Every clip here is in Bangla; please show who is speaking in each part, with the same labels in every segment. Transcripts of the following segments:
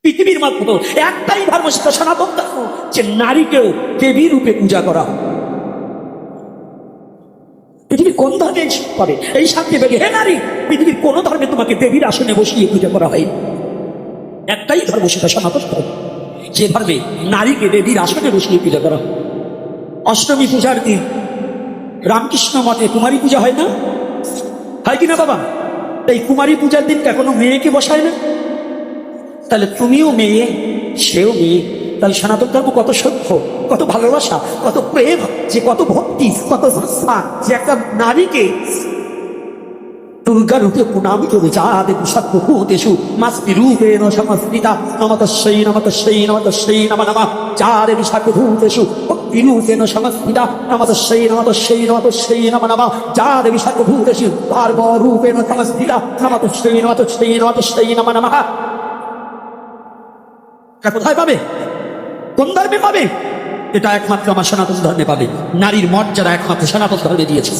Speaker 1: পৃথিবীর মাত্র একটাই ধর্ম, সেটা সনাতন ধর্ম, যে নারীকেও দেবী রূপে পূজা করা। পৃথিবীর কোন ধর্মে করে এই শান্তি পেলে? হে নারী, পৃথিবীর কোন ধর্মে তোমাকে দেবীর আসনে বসিয়ে পূজা করা হয়? একটাই ধর্ম, সেটা সনাতন ধর্ম, যে ধর্মে নারীকে দেবীর আসনে বসিয়ে পূজা করা হয়। অষ্টমী পূজার দিন রামকৃষ্ণ মঠে কুমারী পূজা হয় না? হয় কিনা বাবা? এই কুমারী পূজার দিন এখনো মেয়েকে বসায় না? তাহলে তুমিও মেয়ে, সেও মেয়ে। তাহলে সনাতন ধর্ম কত সভ্য, কত ভালোবাসা, কত প্রেম, যে কত ভক্তি, কত শ্রদ্ধা, যে একটা নারীকে দুর্গা রূপে প্রণাম করে যাদের সর্বভূতেষু মাস্তি রূপেণ সমস্তিতা নমতস্যৈ নমতস্যৈ নমতস্যৈ নমঃ নমঃ যাদের সর্বভূতেষু ভক্তিরূপেণ সমস্তিতা নমতস্যৈ নমতস্যৈ নমতস্যৈ নমঃ নমঃ যাদের সর্বভূতেষু ভার্গবরূপেণ সমস্তিতা নমতস্যৈ নমতস্যৈ নমতস্যৈ নমঃ নমঃ। এটা কোথায় পাবে? কোন ধর্মে পাবে? এটা একমাত্র আমার সনাতন ধর্মে পাবে। নারীর মর্যাদা একমাত্র সনাতন ধর্মে দিয়েছে।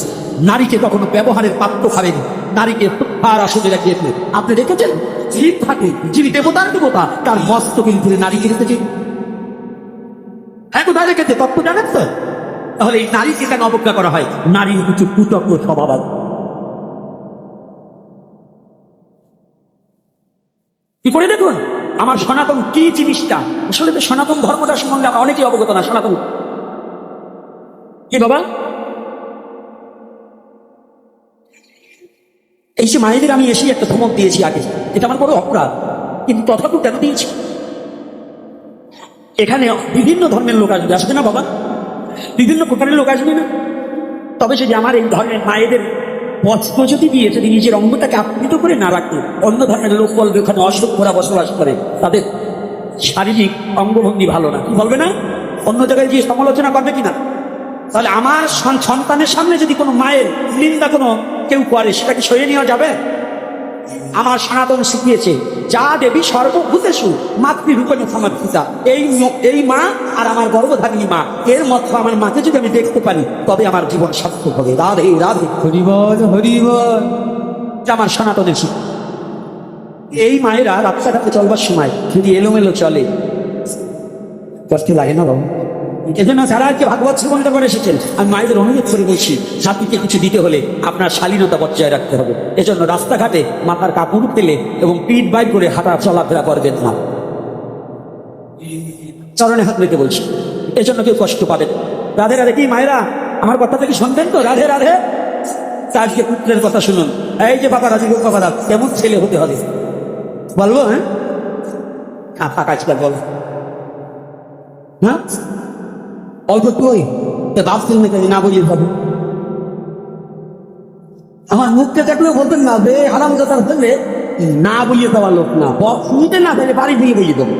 Speaker 1: নারীকে কখনো ব্যবহারের পাত্র ভাবেন, নারীকে আর আসলে রাখিয়েছে। আপনি দেখেছেন জীব থাকে, যিনি দেবতার দেবতা, তার মস্তকে ঘুরে নারীকে রেখেছে। হ্যাঁ, কোথায় রেখেছে তত্ত্ব জানেন তো? তাহলে এই নারীকে কেন অবজ্ঞা করা হয়? নারীর কিছু কুচক্র স্বভাব আছে। কি করে দেখুন আমার সনাতন কি জিনিসটা। আসলে তো সনাতন ধর্মটা সম্বন্ধে অনেকেই অবগত না। সনাতন কি বাবা? এই যে মায়েদের আমি এসে একটা ধমক দিয়েছি আগে, এটা আমার বড় অপরাধ, কিন্তু তথাপি কেন দিয়েছি? এখানে বিভিন্ন ধর্মের লোক আসবে, আসবে না বাবা? বিভিন্ন প্রকারের লোক আসবে না? তবে যদি আমার এই ধর্মের মায়েদের বস্ত্র যদি দিয়ে যদি নিজের অঙ্গটাকে আপ্লুত করে না রাখতো, অন্য ধর্মের লোক বলবে ওখানে অসভ্যরা বসবাস করে, তাদের শারীরিক অঙ্গভঙ্গি ভালো না, কি বলবে না? অন্য জায়গায় গিয়ে সমালোচনা করবে কিনা? তাহলে আমার সন্তানের সামনে যদি কোনো মায়ের নিন্দা কোনো কেউ করে, সেটাকে সরিয়ে নেওয়া যাবে? আমার সনাতন শিখিয়েছে যা দেবী সর্বভূতেষু মাতৃরূপেণ সমর্থিতা। এই মা আর আমার গর্ভধারিণী মা, এর মধ্যে আমার মাকে যদি আমি দেখতে পারি, তবে আমার জীবন সার্থক হবে। রাধে রাধে,
Speaker 2: হরিবল হরিবল।
Speaker 1: আমার সনাতনের শিক্ষা। এই মায়েরা রাস্তাঘাটে চলবার সময় যদি এলোমেলো চলে, কষ্ট লাগে না বাবা? এজন্য যারা আজকে ভাগবত শ্রবণটা করে এসেছেন, আমি মায়েদের অনুরোধ করে বলছি, জাতিকে কিছু দিতে হলে আপনার শালীনতা বজায় রাখতে হবে। এজন্য রাস্তাঘাটে মাথার কাপড় পেলে এবং পিঠ বাইর করে হাঁটা চলাফেরা করবেন না। চরণে হাত রেখে বলছি, এজন্য কেউ কষ্ট পাবেন। রাধে রাধে। কি মায়েরা আমার কথা থেকে শুনবেন তো? রাধে রাধে। আজকে পুত্রের কথা শুনুন। এই যে বাবা রাজীব বাবারা, কেমন ছেলে হতে হবে বলবো? হ্যাঁ, ফাঁকা আজকাল বল। হ্যাঁ, অল্প তুই বাপ তুমি না বলিয়ে ভাবো। আমার মুখকে দেখলেও বলতেন না বে হারাম যাতার হলে না বলিয়ে দেওয়ার লোক না, শুনতে না পেলে বাড়ি দিয়ে বলিয়ে দেবো।